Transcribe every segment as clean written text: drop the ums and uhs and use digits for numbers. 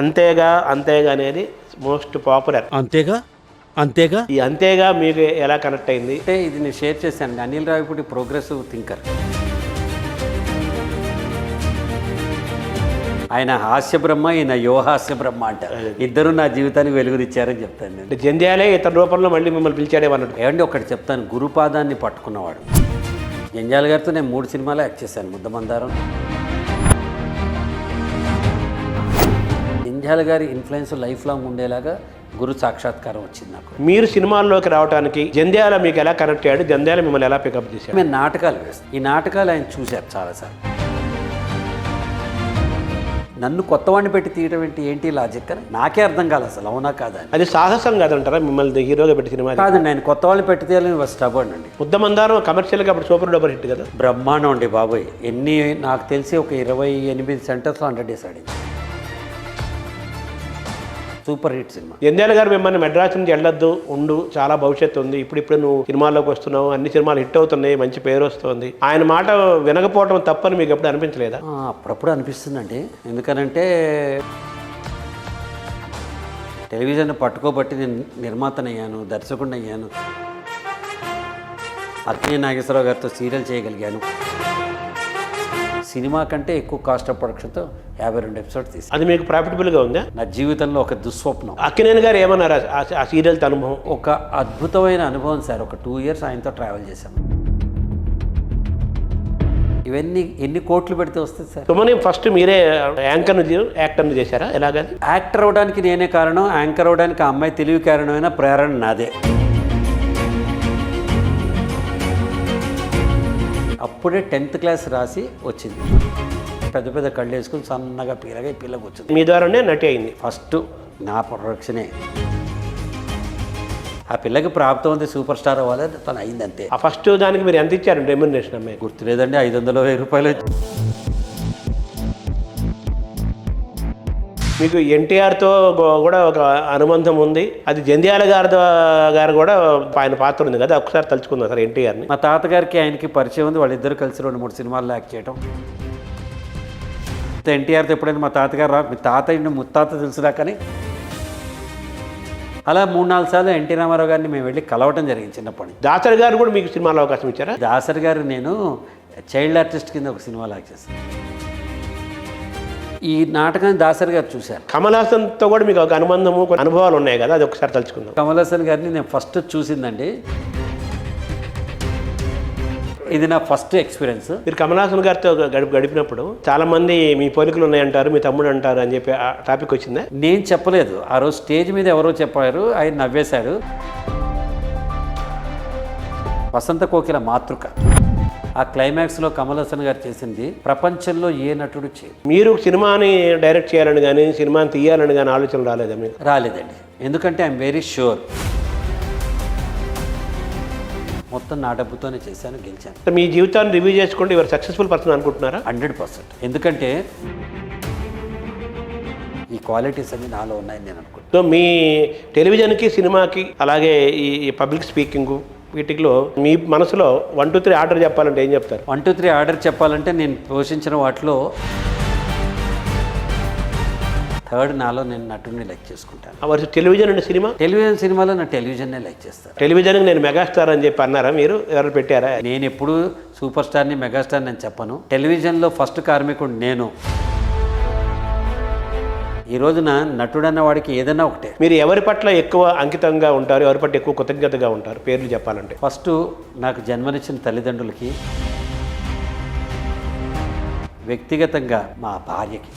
అంతేగా అనేది most popular. అంతేగా ఈ అంతేగా మీకు ఎలా కనెక్ట్ అయింది? అంటే ఇది నేను షేర్ చేశాను. Anil Ravipudi progressive thinker. ఆయన హాస్య బ్రహ్మ, ఈయన యువహాస్య బ్రహ్మ అంటారు. ఇద్దరు నా జీవితానికి వెలుగునిచ్చారని చెప్తాను నేను. జంధ్యాలే ఇతర రూపంలో మళ్ళీ మిమ్మల్ని పిలిచాడేమన్నట్టు. ఏమంటే ఒకటి చెప్తాను, గురుపాదాన్ని పట్టుకున్నవాడు. జంధ్యాల గారితో నేను 3 సినిమాలు యాక్ట్ చేశాను. ముద్దమందారం. జంధ్యాల గారి ఇన్ఫ్లుయెన్స్ లైఫ్ లాంగ్ ఉండేలాగా గురు సాక్షాత్కారం వచ్చింది నాకు. మీరు సినిమాల్లోకి రావడానికి జంధ్యాల మీకు ఎలా కనెక్ట్ అయ్యాడు? జంధ్యాల మిమ్మల్ని ఎలా పికప్ చేశాడు? మేము నాటకాలు వేస్తాం. ఈ నాటకాలు ఆయన చూశారు చాలాసార్లు. నన్ను కొత్తవాడిని పెట్టి తీయడం ఏంటి లాజిక్ అని నాకే అర్థం కాదు అసలు. అవునా కాదా? అది సాహసం కాదంటారా మిమ్మల్ని హీరోగా పెట్టి సినిమా? కాదండి, ఆయన కొత్త వాళ్ళని పెట్టి తీయాలని స్టబర్న్ అండి. ముద్దమందారం కమర్షియల్గా అప్పుడు సూపర్ డూపర్ హిట్ కదా. బ్రహ్మాండం అండి బాబోయ్. నాకు తెలిసి ఒక 28 సెంటర్స్లో 100 డేస్ ఆడింది. Super hit cinema. జంధ్యాల గారు మిమ్మల్ని మెడ్రాస్ నుంచి వెళ్ళొద్దు, ఉండు, చాలా భవిష్యత్తు ఉంది, ఇప్పుడు నువ్వు సినిమాల్లోకి వస్తున్నావు, అన్ని సినిమాలు హిట్ అవుతున్నాయి, మంచి పేరు వస్తుంది, ఆయన మాట వినకపోవడం తప్పని మీకు ఎప్పుడు అనిపించలేదా? అప్పుడప్పుడు అనిపిస్తుందండి. ఎందుకనంటే టెలివిజన్ పట్టుకోబట్టి నేను నిర్మాతనయ్యాను, దర్శకుడిని అయ్యాను, అక్కినే నాగేశ్వరరావు గారితో సీరియల్ చేయగలిగాను. సినిమా కంటే ఎక్కువ కాస్ట్ ఆఫ్ ప్రొడక్షన్తో 52 ఎపిసోడ్ తీసి. అది మీకు ప్రాఫిటబుల్గా ఉందా? నా జీవితంలో ఒక దుస్వప్నం. అక్కినేని గారు ఏమన్నారు ఆ సీరియల్తో అనుభవం? ఒక అద్భుతమైన అనుభవం సార్. ఒక 2 ఇయర్స్ ఆయనతో ట్రావెల్ చేశాం. ఇవన్నీ ఎన్ని కోట్లు పెడితే వస్తుంది సార్? సుమని ఫస్ట్ మీరే యాక్టర్ని చేశారా? ఎలాగ? యాక్టర్ అవడానికి నేనే కారణం, యాంకర్ అవడానికి ఆ అమ్మాయి తెలివి కారణమైన ప్రేరణ నాదే. అప్పుడే 10th క్లాస్ రాసి వచ్చింది. పెద్ద పెద్ద కళ్ళు వేసుకుని సన్నగా పీలగా ఈ పిల్లకి వచ్చింది. మీ ద్వారానే నటి అయింది ఫస్ట్. నా ప్రొడక్షనే. ఆ పిల్లకి ప్రాప్తం ఉంది, సూపర్ స్టార్ అవ్వాలి, తను అయింది అంతే. ఆ ఫస్ట్ దానికి మీరు ఎంత ఇచ్చారు రెమ్యునరేషన్? అమ్మాయి గుర్తులేదండి, 500,000 రూపాయలు. మీకు ఎన్టీఆర్తో కూడా ఒక అనుబంధం ఉంది, అది జంధ్యాల గారు కూడా ఆయన పాత్ర ఉంది కదా, ఒకసారి తలుచుకుందాం సార్ ఎన్టీఆర్ని. మా తాతగారికి ఆయనకి పరిచయం ఉంది. వాళ్ళిద్దరు కలిసి 2-3 సినిమాల్లో యాక్ట్ చేయడం. ఎన్టీఆర్తో ఎప్పుడైనా మా తాతగారు మీ తాత ముత్తాత తెలుసురా కానీ అలా 3-4 సార్లు ఎన్టీ రామారావు గారిని మేము వెళ్ళి కలవటం జరిగింది చిన్నప్పటి. దాసరి గారు కూడా మీకు సినిమాలో అవకాశం ఇచ్చారా? దాసరి గారు నేను చైల్డ్ ఆర్టిస్ట్ కింద ఒక సినిమాలో యాక్ట్ చేస్తాను. ఈ నాటకాన్ని దాసరి గారు చూశారు. కమల్ హాసన్తో కూడా మీకు ఒక అనుబంధము, అనుభవాలు ఉన్నాయి కదా, అది ఒకసారి తలుచుకుందాం. కమల్ హాసన్ గారిని నేను ఫస్ట్ చూసిందండి. ఇది నా ఫస్ట్ ఎక్స్పీరియన్స్. మీరు కమల్ హాసన్ గారితో గడిపినప్పుడు చాలా మంది మీ పోలికలు ఉన్నాయంటారు, మీ తమ్ముడు అంటారు అని చెప్పి ఆ టాపిక్ వచ్చిందా? నేను చెప్పలేదు. ఆ రోజు స్టేజ్ మీద ఎవరో చెప్పారు, ఆయన నవ్వేశాడు. వసంత కోకిల మాతృక ఆ క్లైమాక్స్లో కమల్ హాసన్ గారు చేసింది ప్రపంచంలో ఏ నటుడు చేయదు. మీరు సినిమాని డైరెక్ట్ చేయాలని కానీ సినిమాని తీయాలని కానీ ఆలోచన రాలేదా మీకు? రాలేదండి. ఎందుకంటే ఐఎమ్ వెరీ ష్యూర్ మొత్తం నా డబ్బుతోనే చేశాను, గెలిచాను. మీ జీవితాన్ని రివ్యూ చేసుకుంటే ఇవాళ సక్సెస్ఫుల్ పర్సన్ అనుకుంటున్నారా? 100%. ఎందుకంటే ఈ క్వాలిటీస్ అన్ని నాలో ఉన్నాయని నేను అనుకుంటున్నాను. సో మీ టెలివిజన్కి, సినిమాకి, అలాగే ఈ పబ్లిక్ స్పీకింగ్ వీటిలో మీ మనసులో 1, 2, 3 ఆర్డర్ చెప్పాలంటే ఏం చెప్తారు? 1, 2, 3 ఆర్డర్ చెప్పాలంటే నేను పోషించిన వాటిలో 3rd నాలో నేను నటుడిని లైక్ చేసుకుంటాను. Television and cinema? సినిమాలో నా టెలివిజన్నే లైక్ చేస్తాను. టెలివిజన్కి నేను మెగాస్టార్ అని చెప్పి అన్నారా మీరు? ఎవరు పెట్టారా? నేను ఎప్పుడు సూపర్ స్టార్ని, మెగాస్టార్ని నేను చెప్పను. టెలివిజన్లో ఫస్ట్ కార్మికుడు నేను. ఈ రోజున నటుడు అన్న వాడికి ఏదైనా ఒకటే. మీరు ఎవరి పట్ల ఎక్కువ అంకితంగా ఉంటారు, ఎవరి పట్ల ఎక్కువ కృతజ్ఞతగా ఉంటారు? పేర్లు చెప్పాలంటే ఫస్ట్ నాకు జన్మనిచ్చిన తల్లిదండ్రులకి, వ్యక్తిగతంగా మా భార్యకి.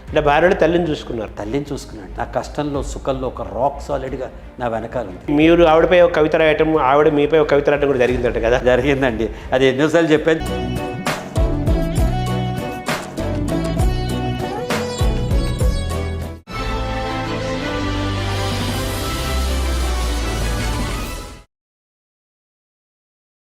అంటే భార్యని తల్లిని చూసుకున్నారు? తల్లిని చూసుకున్నాను. నా కష్టంలో సుఖంలో ఒక రాక్ సాలిడ్గా నా వెనకాల ఉంది. మీరు ఆవిడపై ఒక కవిత రాయటం, ఆవిడ మీపై ఒక కవిత రాయటం కూడా జరిగిందంట కదా? జరిగిందండి. అది ఎన్నోసార్లు చెప్పాను.